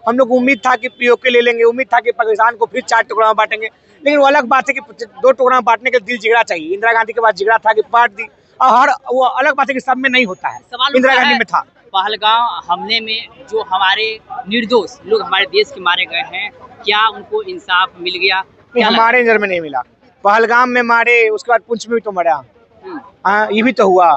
हम लोग उम्मीद था कि पीओके ले लेंगे, उम्मीद था कि पाकिस्तान को फिर 4 टुकड़ा में बांटेंगे, लेकिन वो अलग बात है कि 2 टुकड़ा में बांटने के दिल जिगरा चाहिए। इंदिरा गांधी के पास जिगरा था कि बांट दी, और वो अलग बात है कि सब में नहीं होता है, इंदिरा गांधी में था। पहलगाम हमले में जो हमारे निर्दोष लोग हमारे देश के मारे गए हैं, क्या उनको इंसाफ मिल गया? हमारे नजर में नहीं मिला। पहलगाम में मारे, उसके बाद पुंछ में भी तो मरा। ये भी तो हुआ।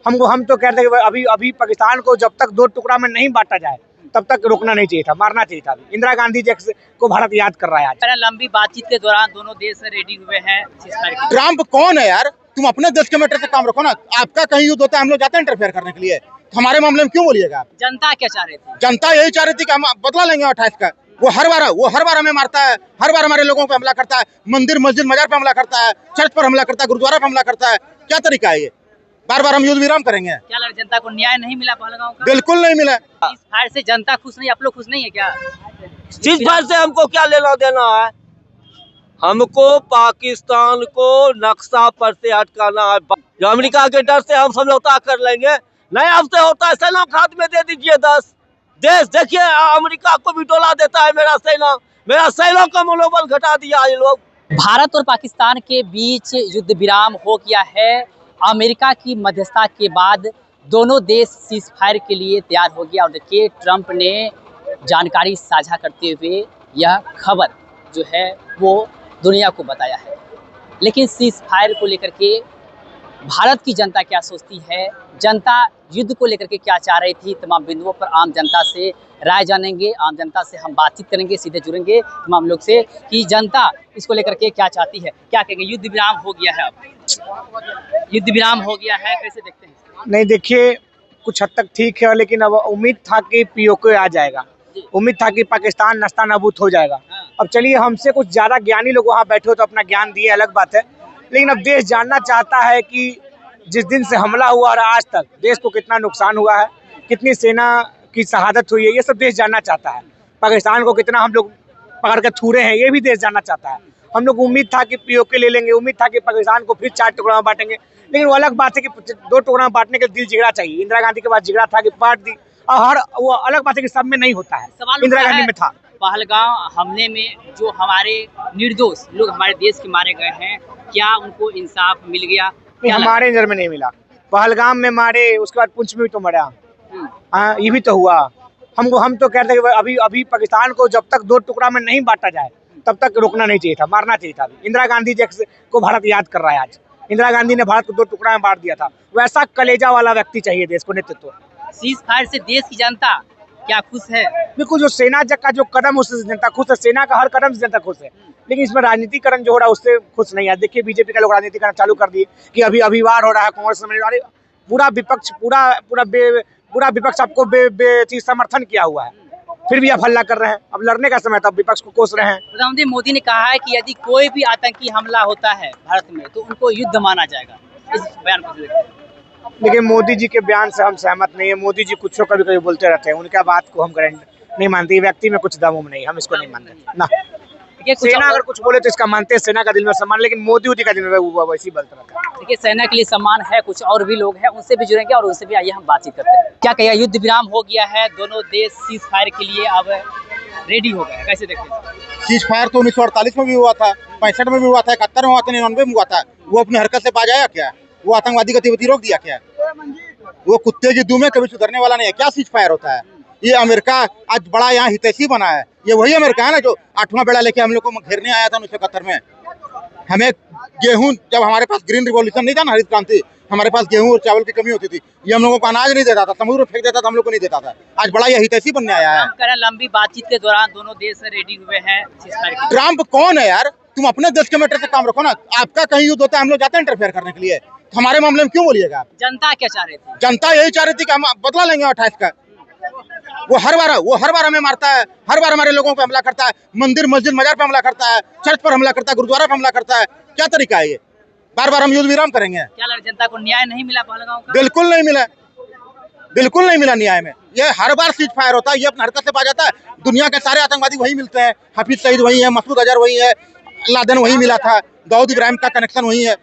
हम तो कहते हैं कि अभी पाकिस्तान को जब तक 2 टुकड़ा में नहीं बांटा जाए तब तक रोकना नहीं चाहिए था, मारना चाहिए था। इंदिरा गांधी जी को भारत याद कर रहा है आज। लंबी बातचीत के दौरान दोनों देश रेडी हुए हैं। ट्रम्प कौन है यार? तुम अपने देश के मैटर से काम रखो ना। आपका कहीं युद्ध होता है, हम लोग जाते हैं इंटरफेयर करने के लिए, हमारे मामले में क्यों बोलिएगा? जनता क्या चाह रही थी? जनता यही चाह रही थी कि हम बदला लेंगे 28 का। वो हर बार हमें मारता है, हर बार हमारे लोगों पे हमला करता है, मंदिर मस्जिद मजार पे हमला करता है, चर्च पर हमला करता है, गुरुद्वारा पे हमला करता है। क्या तरीका है ये? बार बार हम युद्ध विराम करेंगे? क्या लग जनता को न्याय नहीं मिला पहलगाम का? बिल्कुल नहीं मिला। इस फायर से जनता खुश नहीं, आप लोग खुश नहीं है क्या? इस फायर से हमको क्या लेना देना है? हमको पाकिस्तान को नक्शा पर से हटकाना है। जो अमेरिका के डर से हम समझौता कर लेंगे, नहीं हमसे होता है। सेना के हाथ में दे दीजिए 10 देश। देखिए अमेरिका को भी डोला देता है मेरा सेना का मनोबल घटा दिया ये लोग। भारत और पाकिस्तान के बीच युद्ध विराम हो गया है। अमेरिका की मध्यस्थता के बाद दोनों देश सीज फायर के लिए तैयार हो गया। और देखिए ट्रंप ने जानकारी साझा करते हुए यह खबर जो है वो दुनिया को बताया है। लेकिन सीज फायर को लेकर के भारत की जनता क्या सोचती है, जनता युद्ध को लेकर के क्या चाह रही थी, तमाम बिंदुओं पर आम जनता से राय जानेंगे। आम जनता से हम बातचीत करेंगे, सीधे जुड़ेंगे तमाम लोग से कि जनता इसको लेकर के क्या चाहती है, क्या कहेंगे। युद्ध विराम हो गया है, अब युद्ध विराम हो गया है, कैसे देखते हैं? नहीं देखिए, कुछ हद तक ठीक है, लेकिन अब उम्मीद था कि पीओके आ जाएगा, उम्मीद था कि पाकिस्तान नस्ता नाबूद हो जाएगा। अब चलिए, हमसे कुछ ज्यादा ज्ञानी लोग वहाँ बैठे हो तो अपना ज्ञान दिए, अलग बात है, लेकिन अब देश जानना चाहता है कि जिस दिन से हमला हुआ और आज तक देश को कितना नुकसान हुआ है, कितनी सेना की शहादत हुई है, ये सब देश जानना चाहता है। पाकिस्तान को कितना हम लोग पकड़ के थूरे हैं, ये भी देश जानना चाहता है। हम लोग उम्मीद था कि पीओके ले लेंगे, उम्मीद था कि पाकिस्तान को फिर 4 टुकड़ा में बांटेंगे, लेकिन वो अलग बात है कि 2 टुकड़ा में बांटने के दिल जिगरा चाहिए। इंदिरा गांधी के पास जिगरा था कि बांट दी, और वो अलग बात है कि सब में नहीं होता है, इंदिरा गांधी में था। पहलगाम हमले में जो हमारे निर्दोष लोग हमारे देश के मारे गए हैं, क्या उनको इंसाफ मिल गया? हमारे नजर में नहीं मिला। पहलगाम में मारे, उसके बाद पुंछ में भी तो मरा। ये भी तो हुआ। हम तो कहते हैं कि अभी पाकिस्तान को जब तक 2 टुकड़ा में नहीं बांटा जाए तब तक रोकना नहीं चाहिए था, मारना चाहिए था। इंदिरा गांधी जी को भारत याद कर रहा है आज। इंदिरा गांधी ने भारत को 2 टुकड़ा में बांट दिया था। वैसा कलेजा वाला व्यक्ति चाहिए देश को, नेतृत्व। सीज फायर से देश की जनता क्या खुश है? बिल्कुल, जो सेना का जो कदम, उससे जनता खुश है। सेना का हर कदम से जनता खुश है, लेकिन इसमें राजनीतिकरण जो हो रहा है उससे खुश नहीं है। देखिए बीजेपी का लोग राजनीतिकरण चालू कर दिए कि अभी वार हो रहा है, कांग्रेस में पूरा विपक्ष आपको समर्थन किया हुआ है, फिर भी आप हल्ला कर रहे हैं। अब लड़ने का समय था, विपक्ष को कोस रहे हैं। प्रधानमंत्री मोदी ने कहा है कि यदि कोई भी आतंकी हमला होता है भारत में तो उनको युद्ध माना जाएगा। इस बयान को देखते हैं। लेकिन मोदी जी के बयान से हम सहमत नहीं है। मोदी जी कुछ कभी बोलते रहते हैं, उनका बात को हम नहीं मानते। व्यक्ति में कुछ दम नहीं, हम इसको नहीं मानते ना। सेना अगर कुछ बोले तो इसका मानते हैं, सेना का दिल में सम्मान, लेकिन मोदी का दिल में वो वैसे ही बोलता रहता है। देखिए सेना के लिए सम्मान है, कुछ और भी लोग हैं, उनसे भी जुड़ेंगे और उनसे भी आइए हम बातचीत करते हैं। क्या कहिए, युद्ध विराम हो गया है, दोनों देश सीज फायर के लिए अब रेडी हो गए, कैसे देखते हैं? सीज फायर तो 1948 में भी हुआ था, 65 में भी हुआ था, 71 में हुआ था, 99 में हुआ था। वो अपनी हरकत से बाज आया क्या? वो आतंकवादी गतिविधि रोक दिया क्या? वो कुत्ते की दुम में कभी सुधरने वाला नहीं है। क्या सीज फायर होता है? ये अमेरिका आज बड़ा यहाँ हितैषी बना है। ये वही अमेरिका है ना जो 8वां बेड़ा लेके हम लोग को घेरने आया था 1971 में। हमें गेहूं, जब हमारे पास ग्रीन रिवॉल्यूशन नहीं था ना, हरित क्रांति, हमारे पास गेहूं और चावल की कमी होती थी, ये हम लोगों को अनाज नहीं देता था, समुद्र फेंक देता था, हम लोग को नहीं देता था। आज बड़ा ये हितैषी बनने आया है। लंबी बातचीत के दौरान दोनों देश रेडी हुए हैं। ट्रम्प कौन है यार? तुम अपने देश के मैटर से काम रखो ना। आपका कहीं युद्ध होता है, हम लोग जाते हैं इंटरफेयर करने के लिए, हमारे मामले में क्यों बोलिएगा? जनता क्या चाह रही थी? जनता यही चाह रही थी कि हम बदला लेंगे 28 का। वो हर बार हमें मारता है, हर बार हमारे लोगों पे हमला करता है, मंदिर मस्जिद मजार पे हमला करता है, चर्च पर हमला करता है, गुरुद्वारा पे हमला करता है। क्या तरीका है ये? बार बार हम युद्ध विराम करेंगे? क्या लग जनता को न्याय नहीं मिला पहलगाम का? बिल्कुल नहीं मिला, बिल्कुल नहीं मिला न्याय में। ये हर बार सीज फायर होता है, ये अपनी हरकत से पा जाता है। दुनिया के सारे आतंकवादी वही मिलते हैं, हाफिज सईद वही है, मसूद अजहर वही है, लादेन वही मिला था, दाऊद इब्राहिम का कनेक्शन वही है,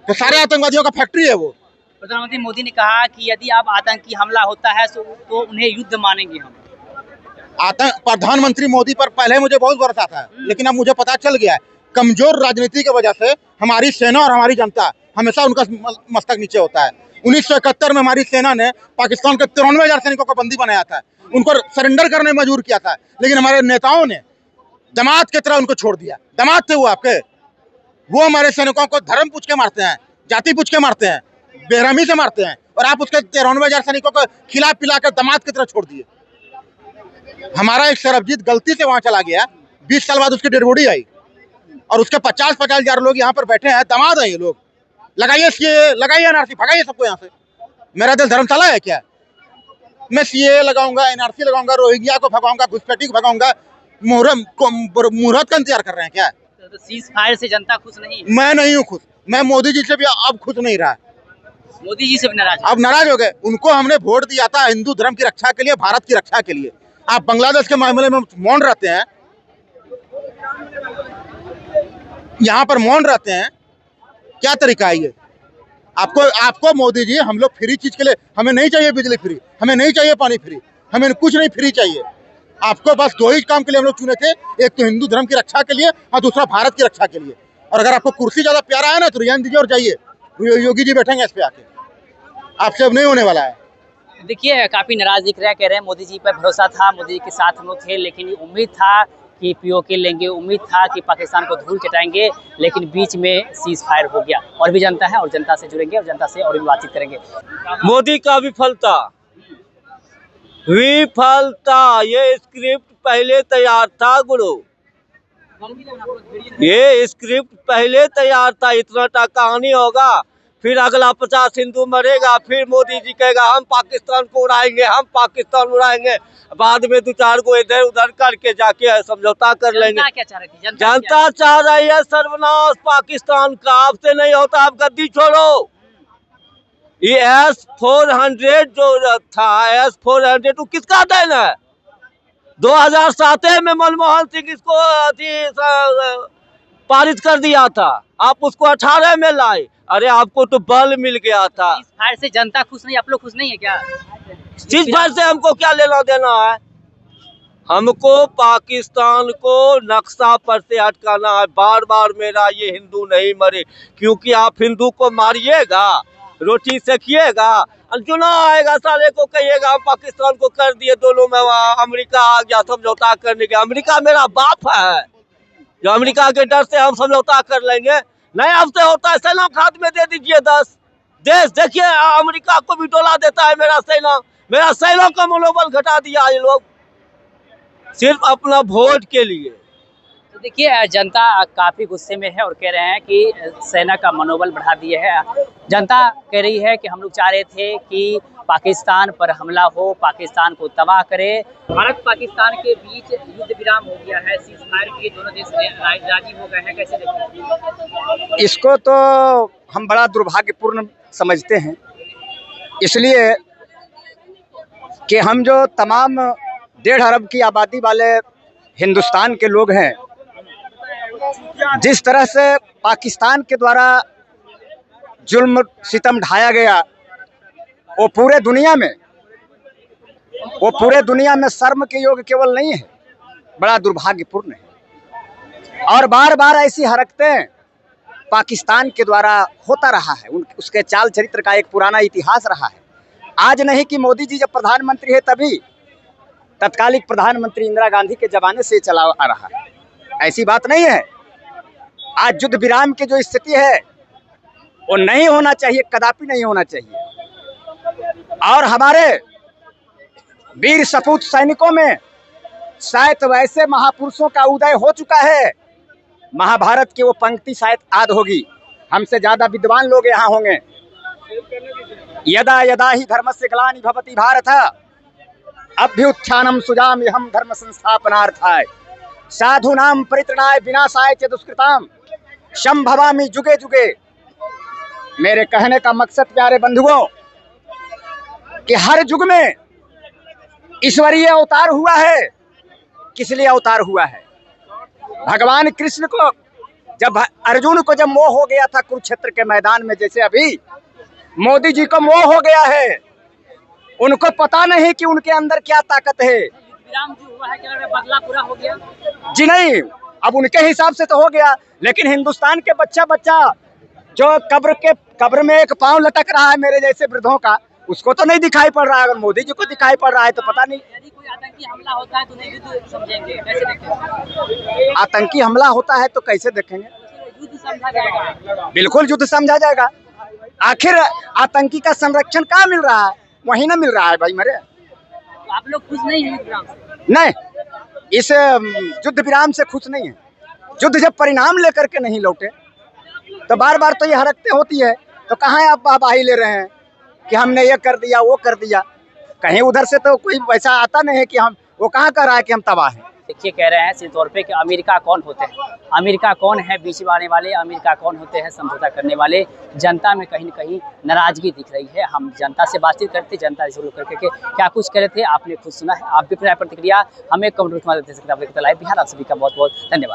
तो सारे आतंकवादियों का फैक्ट्री है वो। प्रधानमंत्री मोदी ने कहा कि यदि अब आतंकी हमला होता है तो उन्हें युद्ध मानेंगे हम। प्रधानमंत्री मोदी पर पहले मुझे बहुत भरोसा था, लेकिन अब मुझे पता चल गया है कमजोर राजनीति की वजह से हमारी सेना और हमारी जनता हमेशा उनका मस्तक नीचे होता है। 1971 में हमारी सेना ने पाकिस्तान के 93,000 सैनिकों को बंदी बनाया था, उनको सरेंडर करने में मजबूर किया था, लेकिन हमारे नेताओं ने दामाद की तरह उनको छोड़ दिया। दामाद थे वो आपके, वो हमारे सैनिकों को धर्म पूछ के मारते हैं, जाति पूछ के मारते हैं, बेरहमी से मारते हैं, और आप उसके 93,000 सैनिकों को खिला पिला कर दामाद की तरह छोड़ दिए। हमारा एक सरबजीत गलती से वहां चला गया, 20 साल बाद उसकी डेड बॉडी आई, और उसके 50,000 लोग यहाँ पर बैठे हैं, दामाद है ये लोग। लगाइए सीए, लगाइए एनआरसी, भगाइए सबको यहाँ से। मेरा दिल धर्मशाला है क्या? मैं सीए लगाऊंगा, एनआरसी लगाऊंगा, रोहिंग्या को भगाऊंगा, घुसपैठी को भगाऊंगा, मुहूर्त का इंतजार कर रहे हैं क्या? तो सीज फायर से जनता खुश नहीं? मैं नहीं हूँ खुश, मैं मोदी जी से भी अब खुश नहीं रहा। मोदी जी से भी नाराज? अब नाराज हो गए। उनको हमने वोट दिया था हिंदू धर्म की रक्षा के लिए, भारत की रक्षा के लिए। आप बांग्लादेश के मामले में मौन रहते हैं, यहाँ पर मौन रहते हैं, क्या तरीका है ये? आपको मोदी जी, हम लोग फ्री चीज के लिए, हमें नहीं चाहिए बिजली फ्री, हमें नहीं चाहिए पानी फ्री, हमें कुछ नहीं फ्री चाहिए। आपको बस दो ही काम के लिए हम लोग चुने थे, एक तो हिंदू धर्म की रक्षा के लिए और दूसरा भारत की रक्षा के लिए। और अगर आपको कुर्सी ज्यादा प्यारा है ना तो रिजाइन दीजिए और जाइए, योगी जी बैठेंगे इस पे आके, आपसे अब नहीं होने वाला है। देखिए काफी नाराज दिख रहा है, कह रहे हैं मोदी जी पर भरोसा था, मोदी जी के साथ हम लोग थे, लेकिन उम्मीद था कि पीओके लेंगे, उम्मीद था कि पाकिस्तान को धूल चटाएंगे, लेकिन बीच में सीज फायर हो गया। और भी जनता है और जनता से जुड़ेंगे और जनता से और भी बातचीत करेंगे। मोदी का विफलता, ये स्क्रिप्ट पहले तैयार था गुरु, ये स्क्रिप्ट पहले तैयार था। इतना टा कहानी होगा, फिर अगला 50 हिंदू मरेगा, फिर मोदी जी कहेगा हम पाकिस्तान को उड़ाएंगे, हम पाकिस्तान उड़ाएंगे, बाद में 2-4 को इधर उधर करके जाके समझौता कर लेंगे। क्या चाह रही थी जनता? चाह रही है सर्वनाश पाकिस्तान का। आपसे नहीं होता, आप गद्दी छोड़ो। ये S-400 जो था, S-400 वो किसका देन है? 2007 में मनमोहन सिंह इसको पारित कर दिया था, आप उसको 18 में लाए। अरे आपको तो बल मिल गया था। सीज फायर से जनता खुश नहीं, आप लोग खुश नहीं है क्या? सीज फायर से हमको क्या लेना देना है? हमको पाकिस्तान को नक्शा पर से हटकाना है। बार बार मेरा ये हिंदू नहीं मरे, क्योंकि आप हिंदू को मारिएगा, रोटी सेकिएगा, चुनाव आएगा, साले को कहिएगा हम पाकिस्तान को कर दिए, दोनों में वहाँ अमेरिका आ गया समझौता करने के। अमेरिका मेरा बाप है, जो अमेरिका के डर से हम समझौता कर लेंगे। नहीं आपसे होता है, सेना के हाथ में दे दीजिए 10 देश। देखिए अमेरिका को भी डोला देता है मेरा सेना का मनोबल घटा दिया ये लोग, सिर्फ अपना वोट के लिए। तो देखिए जनता काफ़ी गुस्से में है और कह रहे हैं कि सेना का मनोबल बढ़ा दिए है। जनता कह रही है कि हम लोग चाह रहे थे कि पाकिस्तान पर हमला हो, पाकिस्तान को तबाह करे। भारत पाकिस्तान के बीच युद्ध विराम हो गया है, सीज फायर के लिए दोनों देश राजी हो गए हैं, कैसे देखते हैं? इसको तो हम बड़ा दुर्भाग्यपूर्ण समझते हैं, इसलिए कि हम जो तमाम 1.5 अरब की आबादी वाले हिंदुस्तान के लोग हैं, जिस तरह से पाकिस्तान के द्वारा जुल्म सितम ढाया गया, वो पूरे दुनिया में शर्म के योग केवल नहीं है, बड़ा दुर्भाग्यपूर्ण है। और बार बार ऐसी हरकतें पाकिस्तान के द्वारा होता रहा है, उसके चाल चरित्र का एक पुराना इतिहास रहा है। आज नहीं कि मोदी जी जब प्रधानमंत्री है तभी, तत्कालिक प्रधानमंत्री इंदिरा गांधी के जमाने से चला आ रहा है, ऐसी बात नहीं है। आज युद्ध विराम की जो स्थिति है वो नहीं होना चाहिए, कदापि नहीं होना चाहिए। और हमारे वीर सपूत सैनिकों में शायद वैसे महापुरुषों का उदय हो चुका है, महाभारत की वो पंक्ति शायद याद होगी, हमसे ज्यादा विद्वान लोग यहाँ होंगे। यदा यदा ही धर्मस्य ग्लानि भवति भारत अभ्युत्थानम सुजाम्यहम धर्म संस्थापनार्थाय साधूनां परित्रणाय विनाशाय च दुष्कृताम संभवामि जुगे जुगे। मेरे कहने का मकसद प्यारे बंधुओं कि हर युग में ईश्वरीय अवतार हुआ है। किस लिए अवतार हुआ है? भगवान कृष्ण को जब अर्जुन को जब मोह हो गया था कुरुक्षेत्र के मैदान में, जैसे अभी मोदी जी को मोह हो गया है, उनको पता नहीं कि उनके अंदर क्या ताकत है। विराम जो हुआ है क्या लग रहा है बदला पूरा हो गया? जी नहीं, अब उनके हिसाब से तो हो गया, लेकिन हिंदुस्तान के बच्चा बच्चा जो कब्र में एक पांव लटक रहा है मेरे जैसे वृद्धों का, उसको तो नहीं दिखाई पड़ रहा है। अगर मोदी जी को दिखाई पड़ रहा है तो पता नहीं। यदि कोई आतंकी हमला होता है तो उन्हें युद्ध समझेंगे, कैसे देखेंगे? आतंकी हमला होता है तो कैसे देखेंगे? युद्ध समझा जाएगा। बिल्कुल युद्ध समझा जाएगा। आखिर आतंकी का संरक्षण कहाँ मिल रहा है? वहीं ना मिल रहा है भाई मेरे। तो आप लोग खुश नहीं हैं युद्ध विराम से? नहीं, इस युद्ध विराम से खुश नहीं है। युद्ध जब परिणाम लेकर के नहीं लौटे तो बार बार तो ये हरकतें होती है, तो कहाँ आप वाहवाही ले रहे हैं कि हमने ये कर दिया वो कर दिया? कहीं उधर से तो कोई वैसा आता नहीं है कि हम, वो कहाँ कर रहा है कि हम तबाह हैं। देखिए कह रहे हैं सीधे तौर पे कि अमेरिका कौन होते हैं, अमेरिका कौन है बीच में आने वाले, अमेरिका कौन होते हैं समझौता करने वाले। जनता में कहीं न कहीं नाराजगी दिख रही है। हम जनता से बातचीत करते, जनता से शुरू करके क्या कुछ कह रहे थे आपने खुद सुना है। आप भी अपनी प्रतिक्रिया हमें कमेंट में दे सकते हैं। आप देखते लाइव बिहार, आप सभी का बहुत बहुत धन्यवाद।